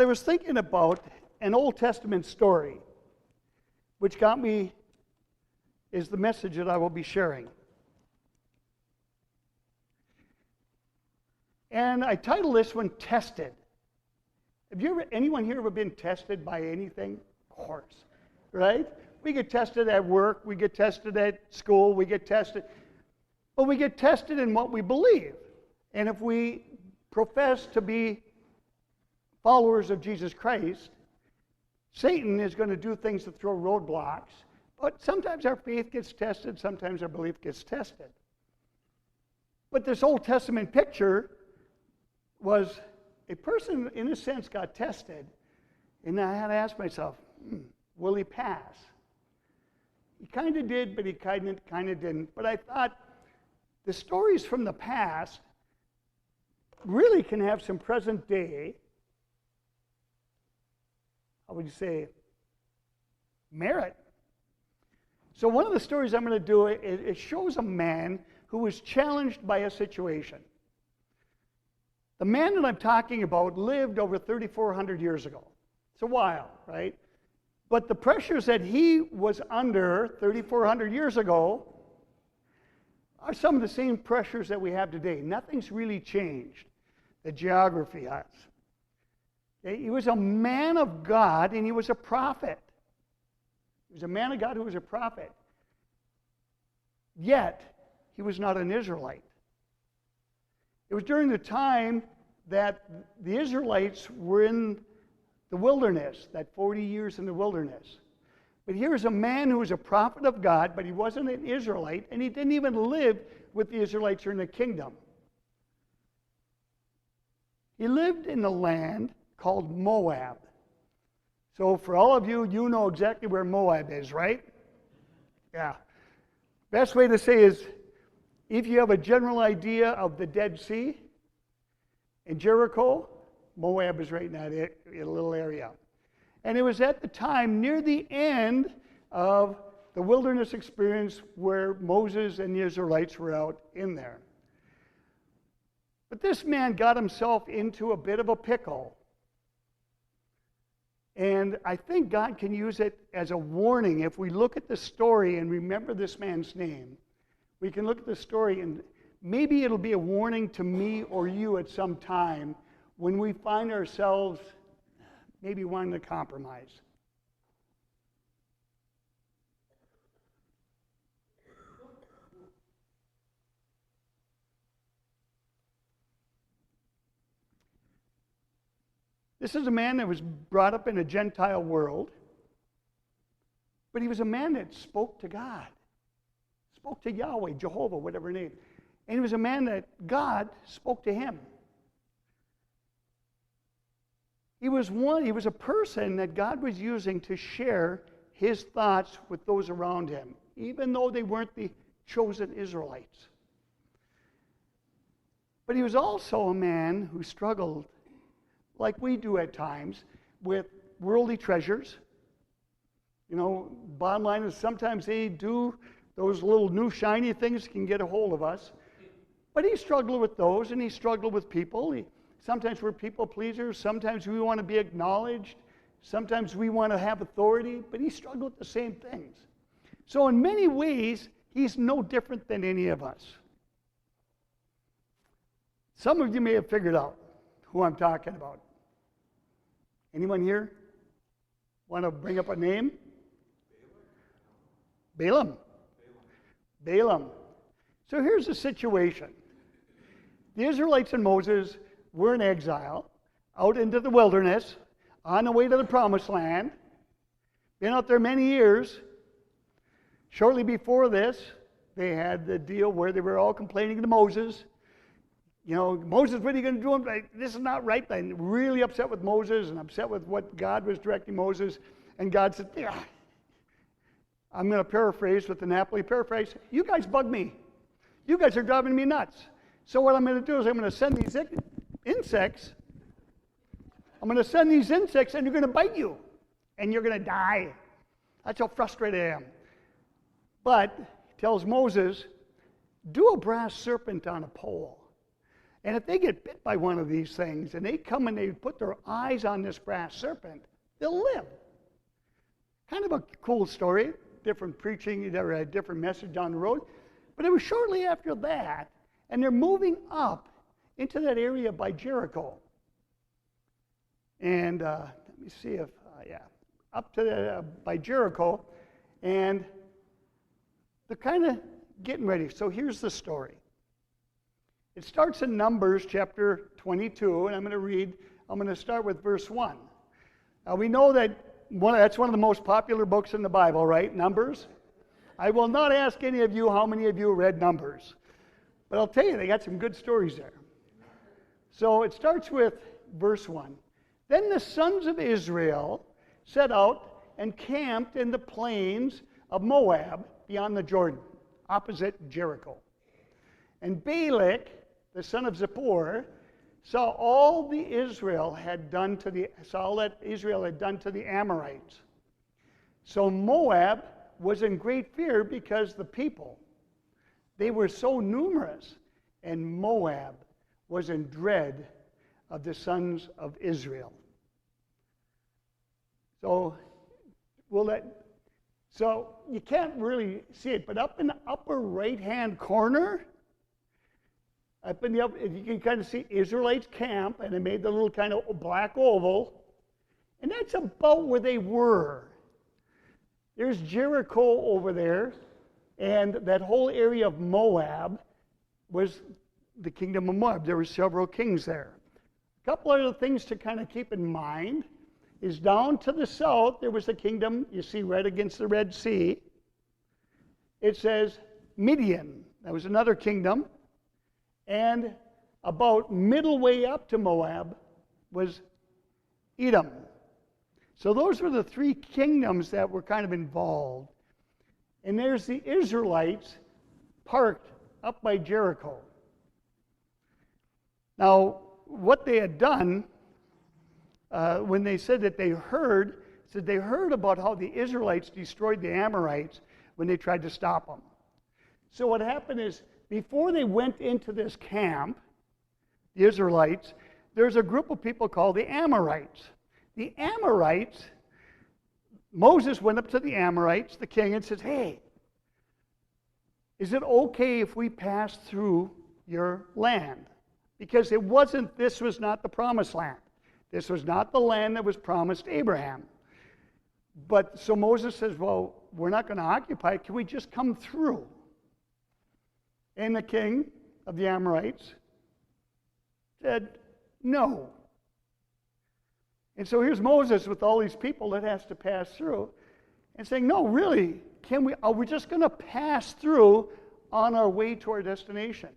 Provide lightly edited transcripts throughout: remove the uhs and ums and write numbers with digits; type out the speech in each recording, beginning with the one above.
I was thinking about an Old Testament story, which got me, is the message that I will be sharing. And I titled this one, Tested. Anyone here ever been tested by anything? Of course, right? We get tested at work, we get tested at school, we get tested. But we get tested in what we believe. And if we profess to be followers of Jesus Christ, Satan is going to do things to throw roadblocks. But sometimes our faith gets tested, sometimes our belief gets tested. But this Old Testament picture was a person, in a sense, got tested. And I had to ask myself, will he pass? He kind of did, but he kind of didn't. But I thought the stories from the past really can have some present day, how would you say, merit. So one of the stories I'm going to do, it shows a man who was challenged by a situation. The man that I'm talking about lived over 3,400 years ago. It's a while, right? But the pressures that he was under 3,400 years ago are some of the same pressures that we have today. Nothing's really changed. The geography has. Okay? He was a man of God and he was a prophet. He was a man of God who was a prophet. Yet, he was not an Israelite. It was during the time that the Israelites were in the wilderness, that 40 years in the wilderness. But here's a man who was a prophet of God, but he wasn't an Israelite, and he didn't even live with the Israelites or in the kingdom. He lived in a land called Moab. So for all of you, you know exactly where Moab is, right? Yeah. Best way to say is, if you have a general idea of the Dead Sea and Jericho, Moab is right in that little area. And it was at the time near the end of the wilderness experience where Moses and the Israelites were out in there. But this man got himself into a bit of a pickle. And I think God can use it as a warning. If we look at the story and remember this man's name, we can look at the story and maybe it'll be a warning to me or you at some time when we find ourselves maybe wanting to compromise. This is a man that was brought up in a Gentile world, but he was a man that spoke to God. Spoke to Yahweh, Jehovah, whatever name. And he was a man that God spoke to him. He was a person that God was using to share his thoughts with those around him, even though they weren't the chosen Israelites. But he was also a man who struggled, like we do at times, with worldly treasures. You know, bottom line is sometimes those little new shiny things can get a hold of us. But he struggled with those, and he struggled with people. Sometimes we're people pleasers. Sometimes we want to be acknowledged. Sometimes we want to have authority. But he struggled with the same things. So in many ways, he's no different than any of us. Some of you may have figured out who I'm talking about. Anyone here want to bring up a name? Balaam. Balaam. So here's the situation. The Israelites and Moses were in exile, out into the wilderness, on the way to the promised land. Been out there many years. Shortly before this, they had the deal where they were all complaining to Moses. You know, Moses, what are you going to do? This is not right. I'm really upset with Moses and upset with what God was directing Moses. And God said, yeah. I'm going to paraphrase with the Napoli paraphrase. You guys bug me. You guys are driving me nuts. So what I'm going to do is I'm going to send these insects. I'm going to send these insects and they're going to bite you. And you're going to die. That's how frustrated I am. But he tells Moses, do a brass serpent on a pole. And if they get bit by one of these things and they come and they put their eyes on this brass serpent, they'll live. Kind of a cool story, different preaching, or a different message down the road. But it was shortly after that, and they're moving up into that area by Jericho. And let me see if, up to by Jericho, and they're kind of getting ready. So here's the story. It starts in Numbers chapter 22, and I'm going to start with verse 1. Now we know that that's one of the most popular books in the Bible, right? Numbers. I will not ask any of you how many of you read Numbers, but I'll tell you, they got some good stories there. So it starts with verse 1. Then the sons of Israel set out and camped in the plains of Moab beyond the Jordan, opposite Jericho. And Balak, the son of Zippor, saw all that Israel had done to the Amorites. So Moab was in great fear because the people, they were so numerous, and Moab was in dread of the sons of Israel. So you can't really see it, but up in the upper right-hand corner, you can kind of see Israelites camp, and they made the little kind of black oval, and that's about where they were. There's Jericho over there, and that whole area of Moab was the kingdom of Moab. There were several kings there. A couple other things to kind of keep in mind is down to the south, there was a kingdom, you see right against the Red Sea. It says Midian. That was another kingdom. And about middle way up to Moab was Edom. So those were the three kingdoms that were kind of involved. And there's the Israelites parked up by Jericho. Now, what they had done, when they said that they heard about how the Israelites destroyed the Amorites when they tried to stop them. So what happened is, before they went into this camp, the Israelites, there's a group of people called the Amorites. The Amorites, Moses went up to the Amorites, the king, and says, hey, is it okay if we pass through your land? Because this was not the promised land. This was not the land that was promised Abraham. But so Moses says, well, we're not going to occupy it. Can we just come through? And the king of the Amorites said, no. And so here's Moses with all these people that has to pass through and saying, no, really, are we just going to pass through on our way to our destination?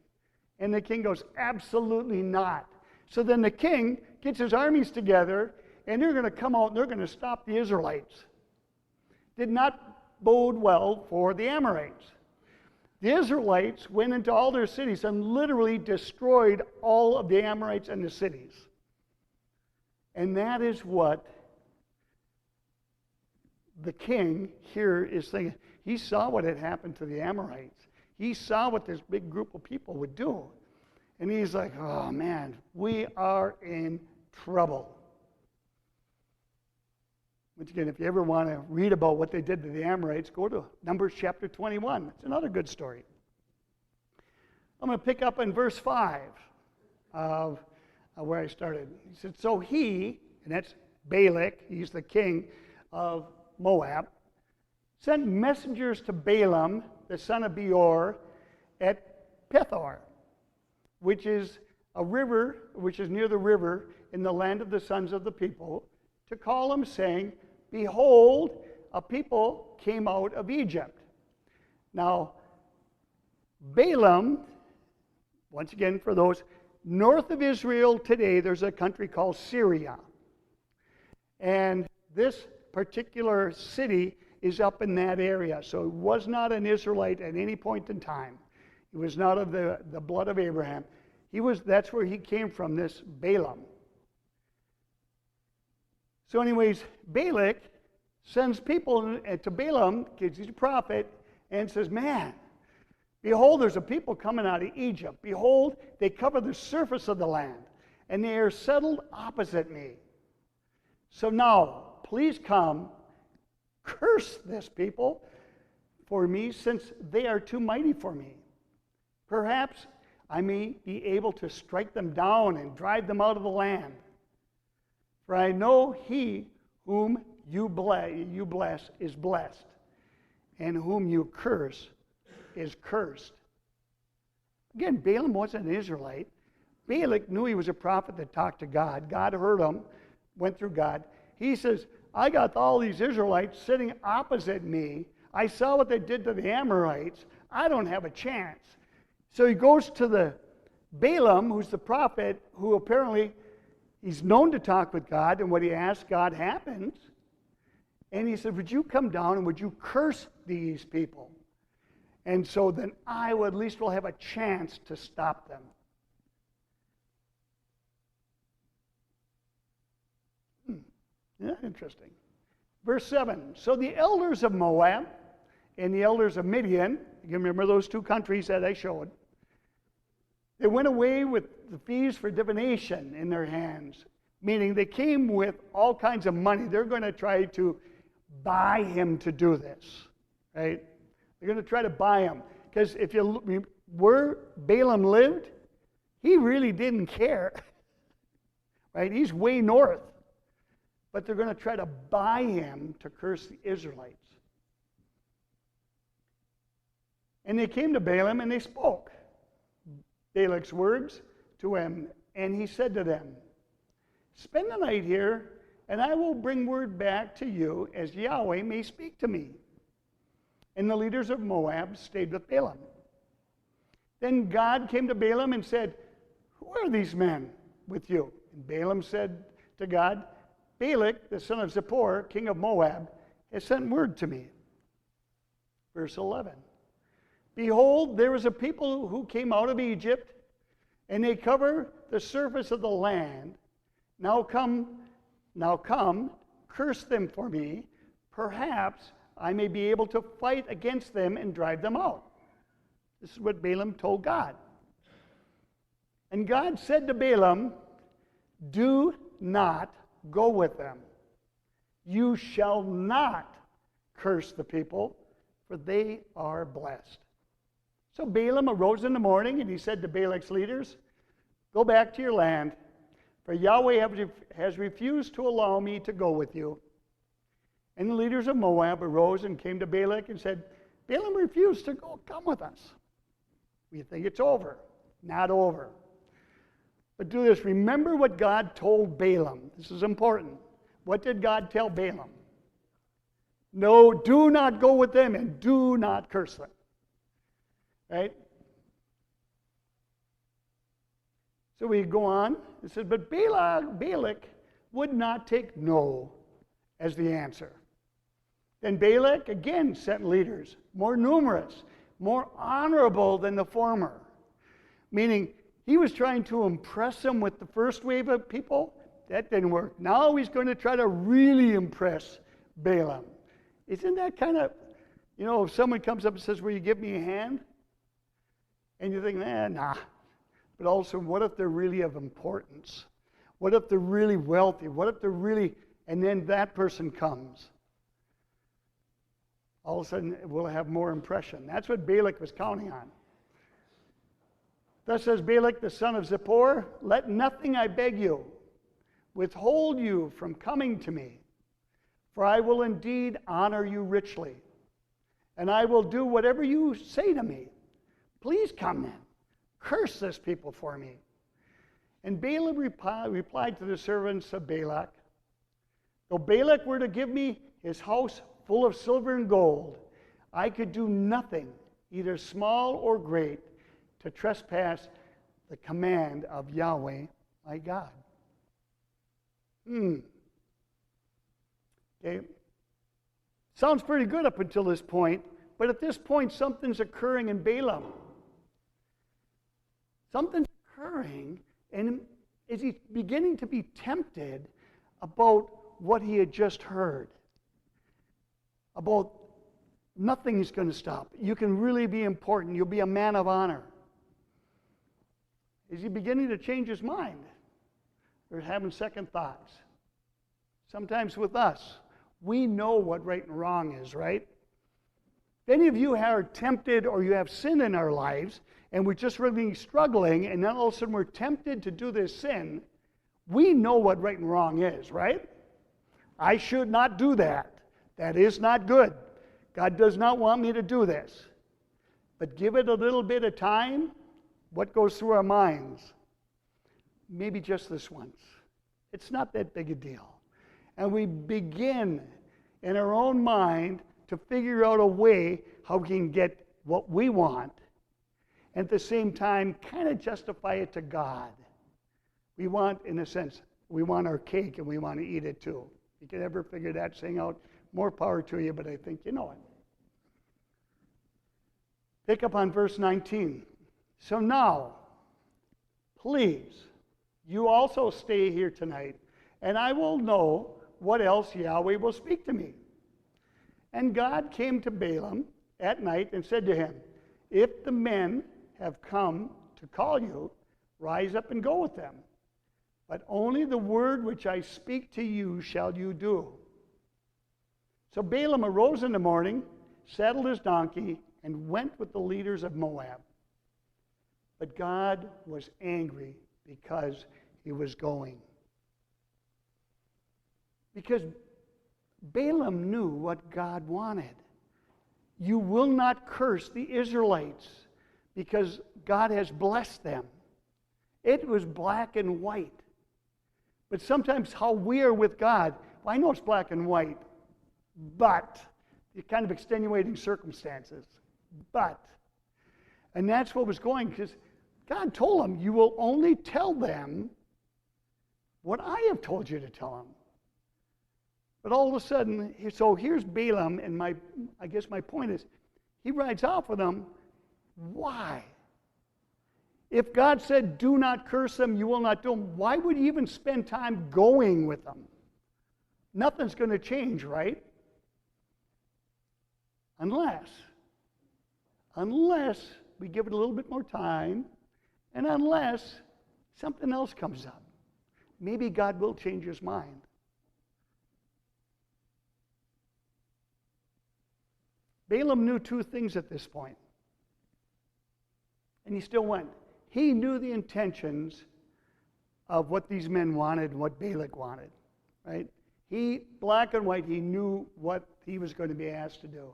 And the king goes, absolutely not. So then the king gets his armies together, and they're going to come out and they're going to stop the Israelites. Did not bode well for the Amorites. The Israelites went into all their cities and literally destroyed all of the Amorites and the cities. And that is what the king here is thinking. He saw what had happened to the Amorites. He saw what this big group of people would do. And he's like, oh man, we are in trouble. Once again, if you ever want to read about what they did to the Amorites, go to Numbers chapter 21. It's another good story. I'm going to pick up in verse 5 of where I started. He said, so he, and that's Balak, he's the king of Moab, sent messengers to Balaam, the son of Beor, at Pethor, which is a river, which is near the river in the land of the sons of the people, to call him, saying, behold, a people came out of Egypt. Now, Balaam, once again, for those north of Israel today, there's a country called Syria. And this particular city is up in that area. So it was not an Israelite at any point in time. He was not of the blood of Abraham. That's where he came from, this Balaam. So anyways, Balak sends people to Balaam, because he's a prophet, and says, man, Behold, there's a people coming out of Egypt. Behold, they cover the surface of the land, and they are settled opposite me. So now, please come, curse this people for me, since they are too mighty for me. Perhaps I may be able to strike them down and drive them out of the land. For I know he whom you bless is blessed, and whom you curse is cursed. Again, Balaam wasn't an Israelite. Balak knew he was a prophet that talked to God. God heard him, went through God. He says, I got all these Israelites sitting opposite me. I saw what they did to the Amorites. I don't have a chance. So he goes to the Balaam, who's the prophet, who apparently he's known to talk with God, and what he asks, God happens. And he said, would you come down and would you curse these people? And so then I will, at least will have a chance to stop them. Yeah, interesting. Verse 7. So the elders of Moab and the elders of Midian, you remember those two countries that I showed, they went away with the fees for divination in their hands, meaning they came with all kinds of money. They're going to try to buy him to do this, right? They're going to try to buy him. Because if you look where Balaam lived, he really didn't care, right? He's way north. But they're going to try to buy him to curse the Israelites. And they came to Balaam and they spoke Balak's words to him. And he said to them, spend the night here, and I will bring word back to you as Yahweh may speak to me. And the leaders of Moab stayed with Balaam. Then God came to Balaam and said, who are these men with you? And Balaam said to God, Balak, the son of Zippor, king of Moab, has sent word to me. Verse 11. Behold, there is a people who came out of Egypt, and they cover the surface of the land. Now come, curse them for me. Perhaps I may be able to fight against them and drive them out. This is what Balaam told God. And God said to Balaam, do not go with them. You shall not curse the people, for they are blessed. So Balaam arose in the morning, and he said to Balak's leaders, go back to your land, for Yahweh has refused to allow me to go with you. And the leaders of Moab arose and came to Balak and said, Balaam refused to come with us. We think it's over. Not over. But do this. Remember what God told Balaam. This is important. What did God tell Balaam? No, do not go with them and do not curse them. Right? So we go on. It says, but Balak would not take no as the answer. Then Balak again sent leaders, more numerous, more honorable than the former. Meaning, he was trying to impress them with the first wave of people. That didn't work. Now he's going to try to really impress Balaam. Isn't that kind of, if someone comes up and says, will you give me a hand? And you think, nah. But also, what if they're really of importance? What if they're really wealthy? What if they're really, and then that person comes? All of a sudden, we'll have more impression. That's what Balak was counting on. Thus says Balak, the son of Zippor, let nothing, I beg you, withhold you from coming to me, for I will indeed honor you richly, and I will do whatever you say to me. Please come then, curse this people for me. And Balaam replied to the servants of Balak, though Balak were to give me his house full of silver and gold, I could do nothing, either small or great, to trespass the command of Yahweh, my God. Okay. Sounds pretty good up until this point, but at this point, something's occurring in Balaam. Something's occurring, and is he beginning to be tempted about what he had just heard? About Nothing is going to stop. You can really be important. You'll be a man of honor. Is he beginning to change his mind? Or having second thoughts? Sometimes with us, we know what right and wrong is, right? If any of you are tempted or you have sin in our lives, and we're just really struggling, and then all of a sudden we're tempted to do this sin, we know what right and wrong is, right? I should not do that. That is not good. God does not want me to do this. But give it a little bit of time. What goes through our minds? Maybe just this once. It's not that big a deal. And we begin in our own mind to figure out a way how we can get what we want, and at the same time kind of justify it to God. We want, in a sense, we want our cake and we want to eat it too. You can ever figure that thing out, more power to you, but I think you know it. Pick up on verse 19. So now, please, you also stay here tonight, and I will know what else Yahweh will speak to me. And God came to Balaam at night and said to him, if the men have come to call you, rise up and go with them. But only the word which I speak to you shall you do. So Balaam arose in the morning, saddled his donkey, and went with the leaders of Moab. But God was angry because he was going. Because Balaam knew what God wanted. You will not curse the Israelites because God has blessed them. It was black and white. But sometimes how we are with God, well, I know it's black and white, but it's kind of extenuating circumstances. But, and that's what was going, because God told him, you will only tell them what I have told you to tell them. But all of a sudden, so here's Balaam, and I guess my point is, he rides off with them. Why? If God said, do not curse them, you will not do them, why would he even spend time going with them? Nothing's going to change, right? Unless we give it a little bit more time, and unless something else comes up. Maybe God will change his mind. Balaam knew two things at this point, and he still went. He knew the intentions of what these men wanted and what Balak wanted, right? He, black and white, he knew what he was going to be asked to do.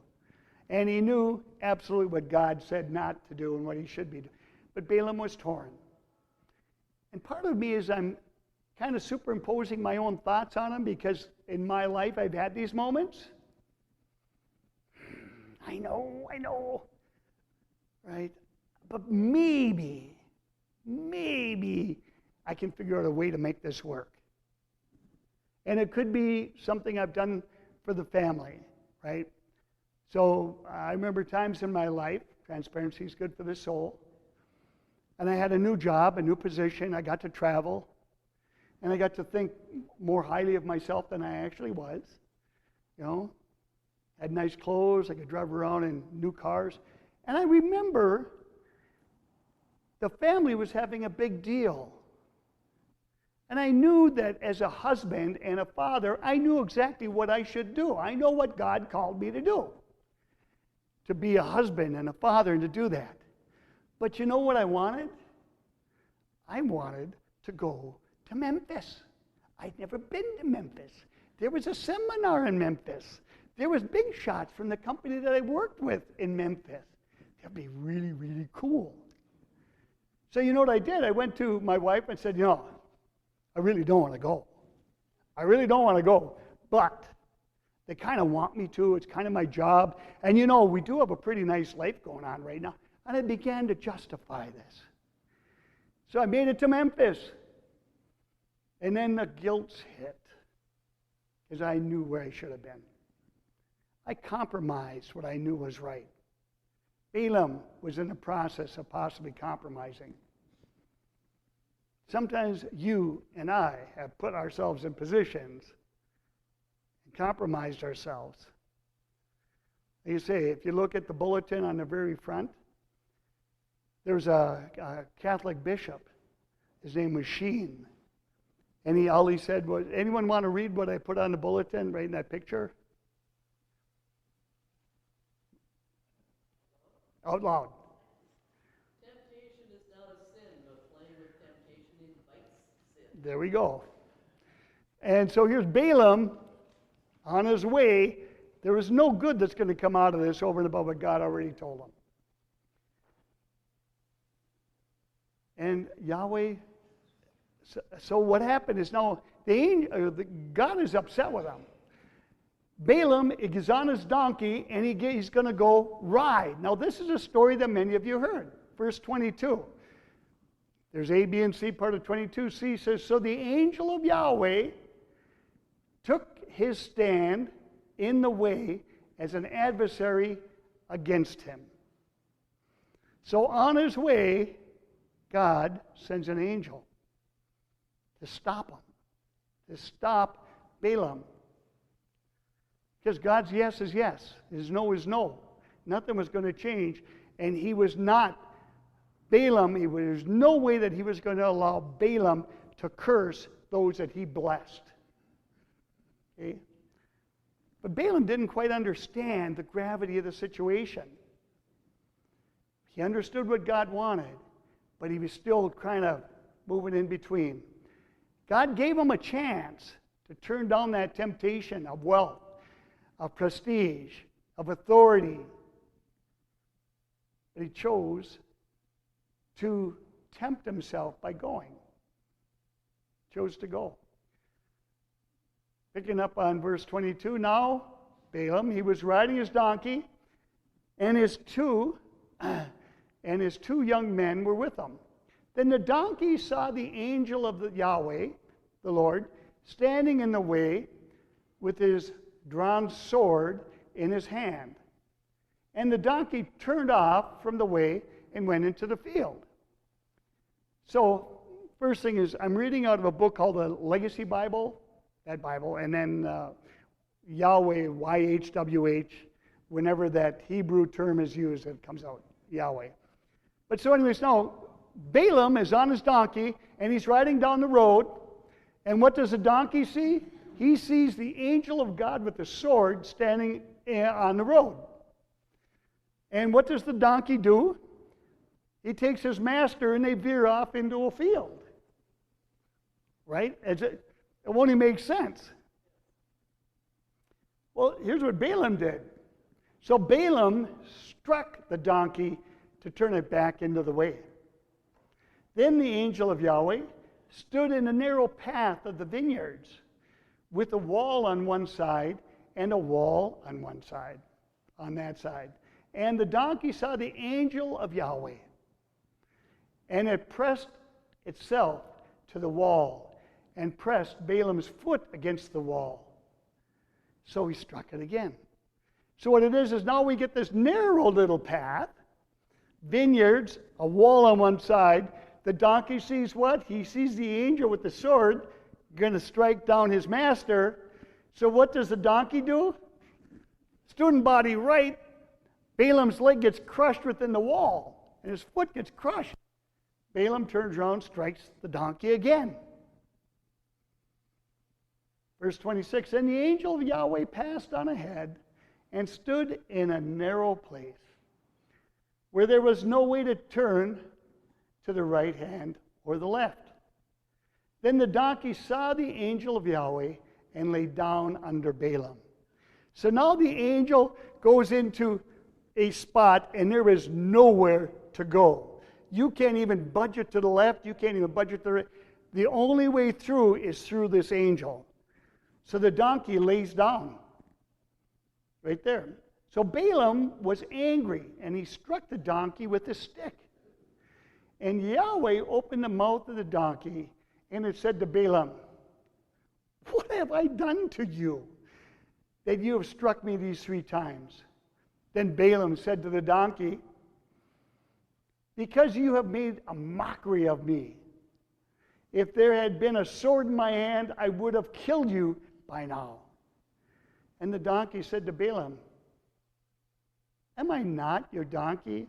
And he knew absolutely what God said not to do and what he should be doing. But Balaam was torn. And part of me is I'm kind of superimposing my own thoughts on him because in my life I've had these moments. I know, right? But maybe I can figure out a way to make this work. And it could be something I've done for the family, right? So I remember times in my life, transparency is good for the soul, and I had a new job, a new position, I got to travel, and I got to think more highly of myself than I actually was, you know. Had nice clothes, I could drive around in new cars. And I remember the family was having a big deal. And I knew that as a husband and a father, I knew exactly what I should do. I know what God called me to do. To be a husband and a father and to do that. But you know what I wanted? I wanted to go to Memphis. I'd never been to Memphis. There was a seminar in Memphis. There was big shots from the company that I worked with in Memphis. That'd be really, really cool. So you know what I did? I went to my wife and said, you know, I really don't want to go. I really don't want to go. But they kind of want me to. It's kind of my job. And you know, we do have a pretty nice life going on right now. And I began to justify this. So I made it to Memphis. And then the guilt hit. Because I knew where I should have been. I compromised what I knew was right. Balaam was in the process of possibly compromising. Sometimes you and I have put ourselves in positions and compromised ourselves. You say, if you look at the bulletin on the very front, there's a Catholic bishop. His name was Sheen. And all he said was, anyone want to read what I put on the bulletin right in that picture? Out loud. Temptation is not a sin, but playing with temptation invites sin. There we go. And so here's Balaam on his way. There is no good that's going to come out of this over and above what God already told him. And Yahweh, so what happened is now God is upset with him. Balaam is on his donkey and he's going to go ride. Now this is a story that many of you heard. Verse 22. There's A, B, and C. Part of 22C says, so the angel of Yahweh took his stand in the way as an adversary against him. So on his way, God sends an angel to stop him, to stop Balaam. Because God's yes is yes, his no is no. Nothing was going to change, and he was not Balaam. There's no way that he was going to allow Balaam to curse those that he blessed. Okay? But Balaam didn't quite understand the gravity of the situation. He understood what God wanted, but he was still kind of moving in between. God gave him a chance to turn down that temptation of wealth, of prestige, of authority. But he chose to tempt himself by going. Chose to go. Picking up on verse 22, now Balaam, he was riding his donkey, and his two young men were with him. Then the donkey saw the angel of the Yahweh, the Lord, standing in the way with his drawn sword in his hand. And the donkey turned off from the way and went into the field. So, first thing is, I'm reading out of a book called the Legacy Bible, that Bible, and then Yahweh, YHWH, whenever that Hebrew term is used, it comes out, Yahweh. But so anyways, now, Balaam is on his donkey, and he's riding down the road, and what does the donkey see? He sees the angel of God with the sword standing on the road. And what does the donkey do? He takes his master and they veer off into a field. Right? It only makes sense. Well, here's what Balaam did. So Balaam struck the donkey to turn it back into the way. Then the angel of Yahweh stood in a narrow path of the vineyards, with a wall on one side and a wall on one side, on that side. And the donkey saw the angel of Yahweh, and it pressed itself to the wall and pressed Balaam's foot against the wall. So he struck it again. So what it is now we get this narrow little path, vineyards, a wall on one side. The donkey sees what? He sees the angel with the sword going to strike down his master. So what does the donkey do? Student body right. Balaam's leg gets crushed within the wall, and his foot gets crushed. Balaam turns around, strikes the donkey again. Verse 26, and the angel of Yahweh passed on ahead and stood in a narrow place where there was no way to turn to the right hand or the left. Then the donkey saw the angel of Yahweh and lay down under Balaam. So now the angel goes into a spot and there is nowhere to go. You can't even budget to the left. You can't even budget to the right. The only way through is through this angel. So the donkey lays down right there. So Balaam was angry and he struck the donkey with a stick. And Yahweh opened the mouth of the donkey and it said to Balaam, what have I done to you that you have struck me these 3 times? Then Balaam said to the donkey, because you have made a mockery of me. If there had been a sword in my hand, I would have killed you by now. And the donkey said to Balaam, Am I not your donkey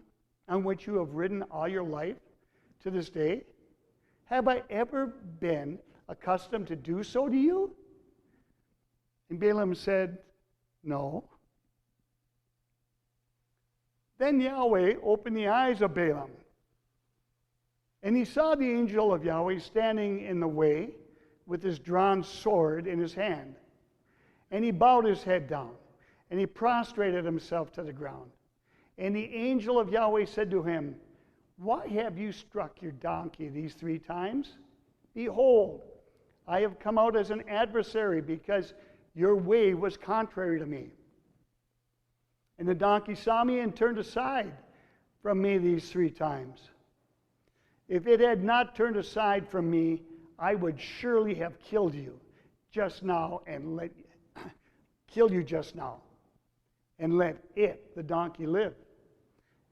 on which you have ridden all your life to this day? Have I ever been accustomed to do so to you? And Balaam said, no. Then Yahweh opened the eyes of Balaam, and he saw the angel of Yahweh standing in the way with his drawn sword in his hand. And he bowed his head down, and he prostrated himself to the ground. And the angel of Yahweh said to him, why have you struck your donkey these 3 times? Behold, I have come out as an adversary because your way was contrary to me. And the donkey saw me and turned aside from me these 3 times. If it had not turned aside from me, I would surely have killed you just now and let it, the donkey, live.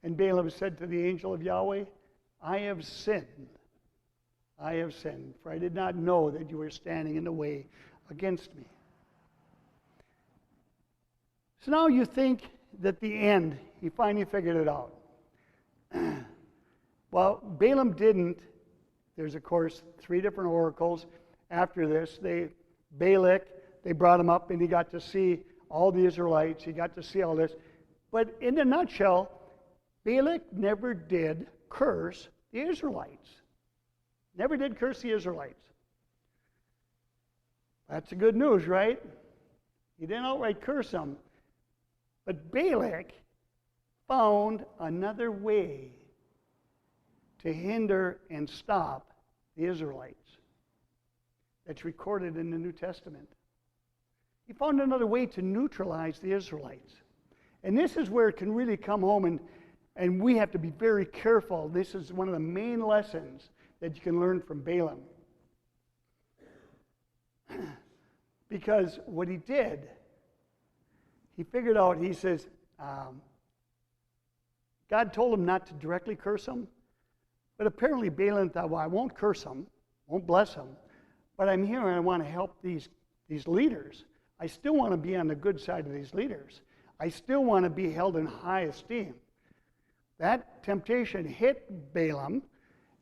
And Balaam said to the angel of Yahweh, I have sinned, for I did not know that you were standing in the way against me. So now you think that the end, he finally figured it out. Well, Balaam didn't. There's, of course, 3 different oracles after this. Balak, they brought him up, and he got to see all the Israelites. He got to see all this. But in a nutshell, Balak never did curse the Israelites. Never did curse the Israelites. That's the good news, right? He didn't outright curse them. But Balak found another way to hinder and stop the Israelites. That's recorded in the New Testament. He found another way to neutralize the Israelites. And this is where it can really come home, and we have to be very careful. This is one of the main lessons that you can learn from Balaam. Because what he did, he figured out, he says, God told him not to directly curse him, but apparently Balaam thought, well, I won't curse him, won't bless him, but I'm here and I want to help these leaders. I still want to be on the good side of these leaders. I still want to be held in high esteem. That temptation hit Balaam,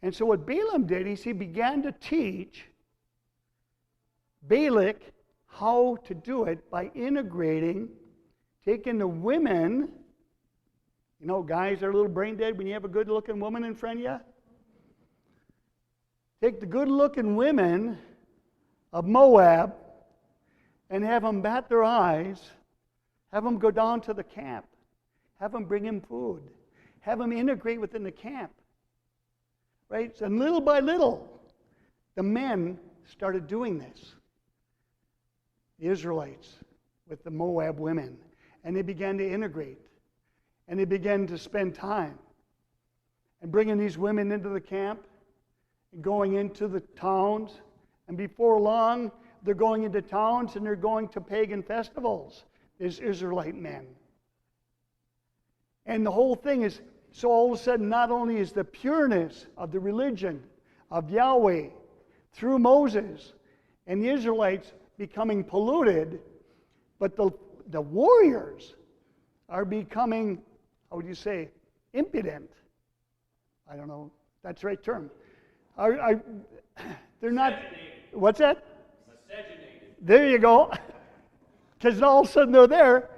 and so what Balaam did is he began to teach Balak how to do it by integrating, taking the women. You know, guys are a little brain dead when you have a good-looking woman in front of you. Take the good-looking women of Moab and have them bat their eyes, have them go down to the camp, have them bring him food, have them integrate within the camp. Right? And little by little, the men started doing this. The Israelites with the Moab women. And they began to integrate. And they began to spend time. And bringing these women into the camp, and going into the towns. And before long, they're going into towns and they're going to pagan festivals. These Israelite men. And the whole thing is, so all of a sudden, not only is the pureness of the religion of Yahweh through Moses and the Israelites becoming polluted, but the warriors are becoming, how would you say, impudent. I don't know if that's the right term. They're not, what's that? Miscegenated. There you go. Because all of a sudden they're there,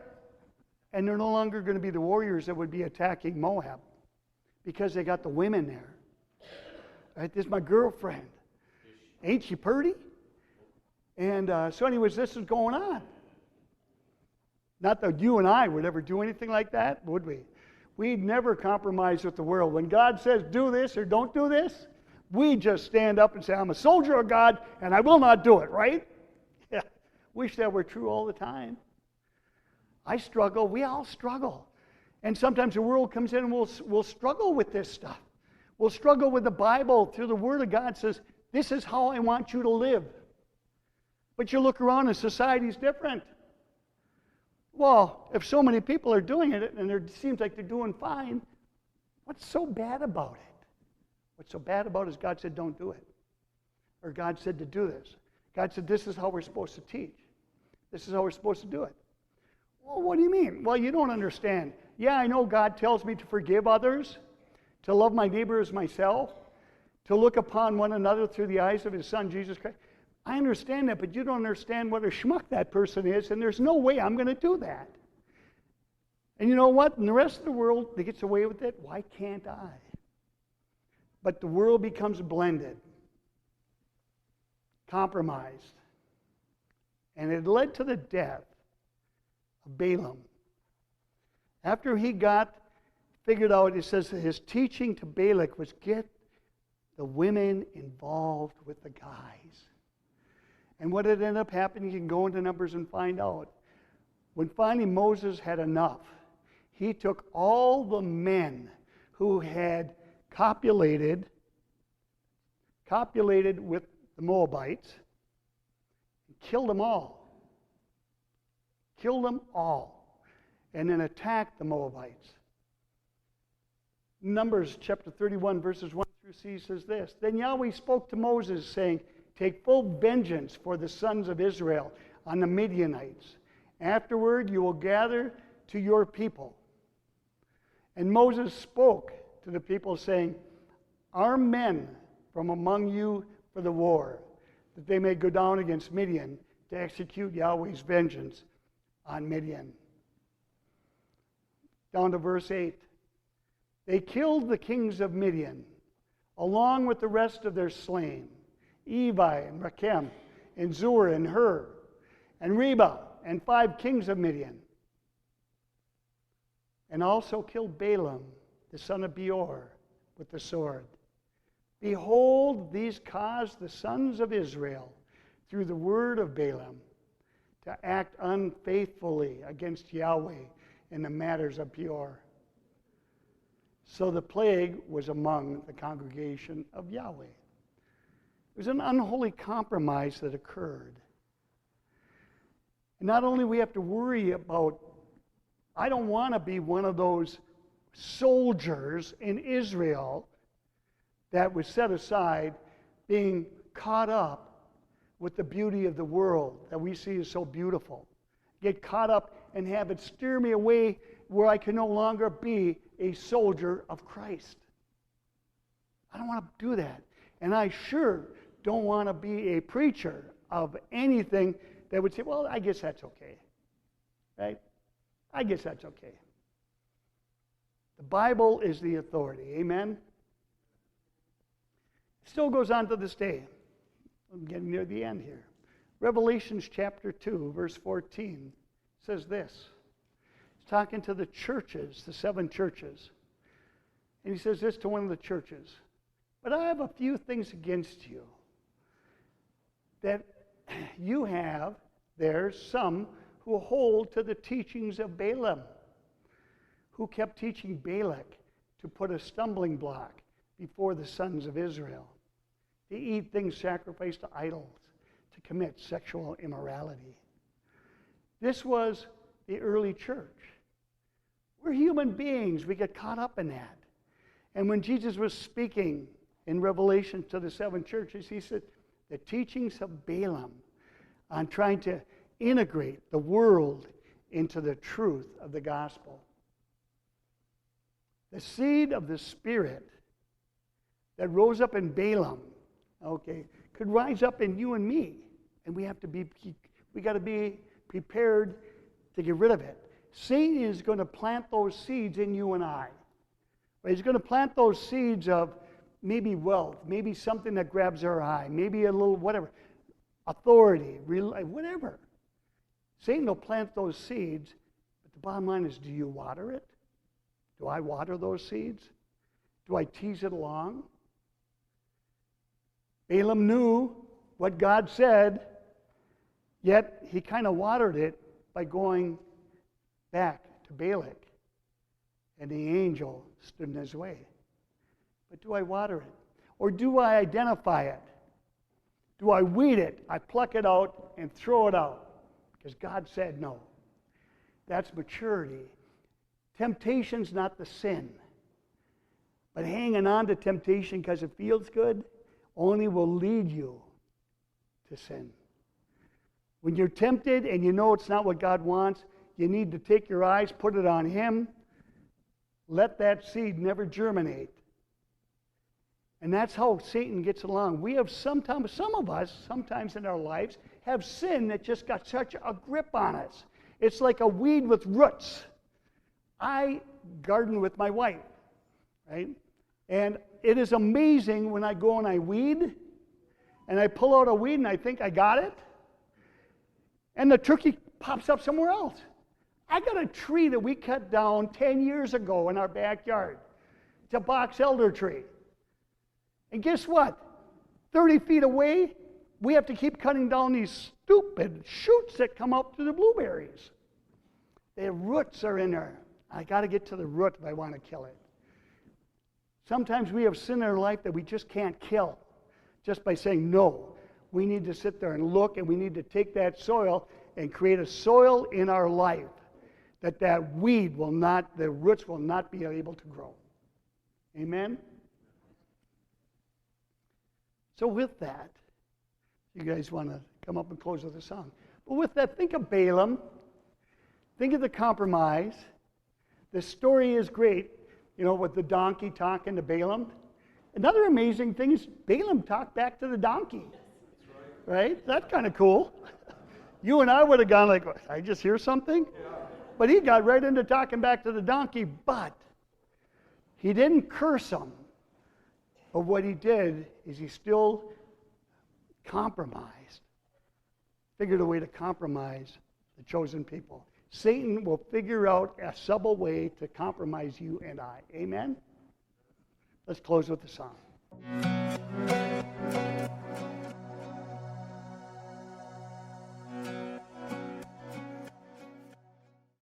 and they're no longer going to be the warriors that would be attacking Moab, because they got the women there. Right? This is my girlfriend. Ain't she pretty? And so anyways, this is going on. Not that you and I would ever do anything like that, would we? We'd never compromise with the world. When God says do this or don't do this, we just stand up and say, I'm a soldier of God and I will not do it, right? Yeah. Wish that were true all the time. I struggle. We all struggle. And sometimes the world comes in and we'll struggle with this stuff. We'll struggle with the Bible through the Word of God. Says, this is how I want you to live. But you look around and society's different. Well, if so many people are doing it and it seems like they're doing fine, what's so bad about it? What's so bad about it is God said don't do it. Or God said to do this. God said this is how we're supposed to teach. This is how we're supposed to do it. Well, what do you mean? Well, you don't understand. Yeah, I know God tells me to forgive others, to love my neighbor as myself, to look upon one another through the eyes of his Son, Jesus Christ. I understand that, but you don't understand what a schmuck that person is, and there's no way I'm going to do that. And you know what? And the rest of the world that gets away with it, why can't I? But the world becomes blended, compromised. And it led to the death of Balaam. After he got figured out, it says that his teaching to Balak was get the women involved with the guys. And what had ended up happening, you can go into Numbers and find out. When finally Moses had enough, he took all the men who had copulated with the Moabites and killed them all. Killed them all. And then attacked the Moabites. Numbers chapter 31, verses 1 through 3 says this. Then Yahweh spoke to Moses, saying, take full vengeance for the sons of Israel on the Midianites. Afterward you will gather to your people. And Moses spoke to the people, saying, arm men from among you for the war, that they may go down against Midian to execute Yahweh's vengeance on Midian. Down to verse 8. They killed the kings of Midian, along with the rest of their slain, Evi and Rechem, and Zur and Hur, and Reba, and 5 kings of Midian. And also killed Balaam, the son of Beor, with the sword. Behold, these caused the sons of Israel, through the word of Balaam, to act unfaithfully against Yahweh in the matters of Peor. So the plague was among the congregation of Yahweh. It was an unholy compromise that occurred. And not only we have to worry about, I don't want to be one of those soldiers in Israel that was set aside, being caught up with the beauty of the world that we see as so beautiful. Get caught up and have it steer me away where I can no longer be a soldier of Christ. I don't want to do that. And I sure don't want to be a preacher of anything that would say, well, I guess that's okay. Right? I guess that's okay. The Bible is the authority. Amen? It still goes on to this day. I'm getting near the end here. Revelations chapter 2, verse 14 says this. He's talking to the churches, the 7 churches. And he says this to one of the churches. But I have a few things against you. That you have there some who hold to the teachings of Balaam, who kept teaching Balak to put a stumbling block before the sons of Israel, to eat things sacrificed to idols, to commit sexual immorality. This was the early church. We're human beings. We get caught up in that. And when Jesus was speaking in Revelation to the 7 churches, he said, the teachings of Balaam on trying to integrate the world into the truth of the gospel. The seed of the Spirit that rose up in Balaam, okay, could rise up in you and me. And we got to be prepared to get rid of it. Satan is going to plant those seeds in you and I. He's going to plant those seeds of maybe wealth, maybe something that grabs our eye, maybe a little whatever, authority, whatever. Satan will plant those seeds, but the bottom line is, do you water it? Do I water those seeds? Do I tease it along? Balaam knew what God said, yet he kind of watered it by going back to Balak. And the angel stood in his way. But do I water it? Or do I identify it? Do I weed it? I pluck it out and throw it out because God said no. That's maturity. Temptation's not the sin. But hanging on to temptation because it feels good only will lead you to sin. When you're tempted and you know it's not what God wants, you need to take your eyes, put it on Him, let that seed never germinate. And that's how Satan gets along. We have some of us, sometimes in our lives, have sin that just got such a grip on us. It's like a weed with roots. I garden with my wife, right? And it is amazing when I go and I weed, and I pull out a weed and I think I got it, and the turkey pops up somewhere else. I got a tree that we cut down 10 years ago in our backyard. It's a box elder tree. And guess what? 30 feet away, we have to keep cutting down these stupid shoots that come up to the blueberries. The roots are in there. I got to get to the root if I want to kill it. Sometimes we have sin in our life that we just can't kill just by saying no. We need to sit there and look, and we need to take that soil and create a soil in our life that weed will not, the roots will not be able to grow. Amen? So with that, you guys want to come up and close with a song. But with that, think of Balaam. Think of the compromise. The story is great, with the donkey talking to Balaam. Another amazing thing is Balaam talked back to the donkey. Right? That's kind of cool. You and I would have gone like, did I just hear something? Yeah. But he got right into talking back to the donkey, but he didn't curse him. But what he did is he still compromised, figured a way to compromise the chosen people. Satan will figure out a subtle way to compromise you and I. Amen? Let's close with the song.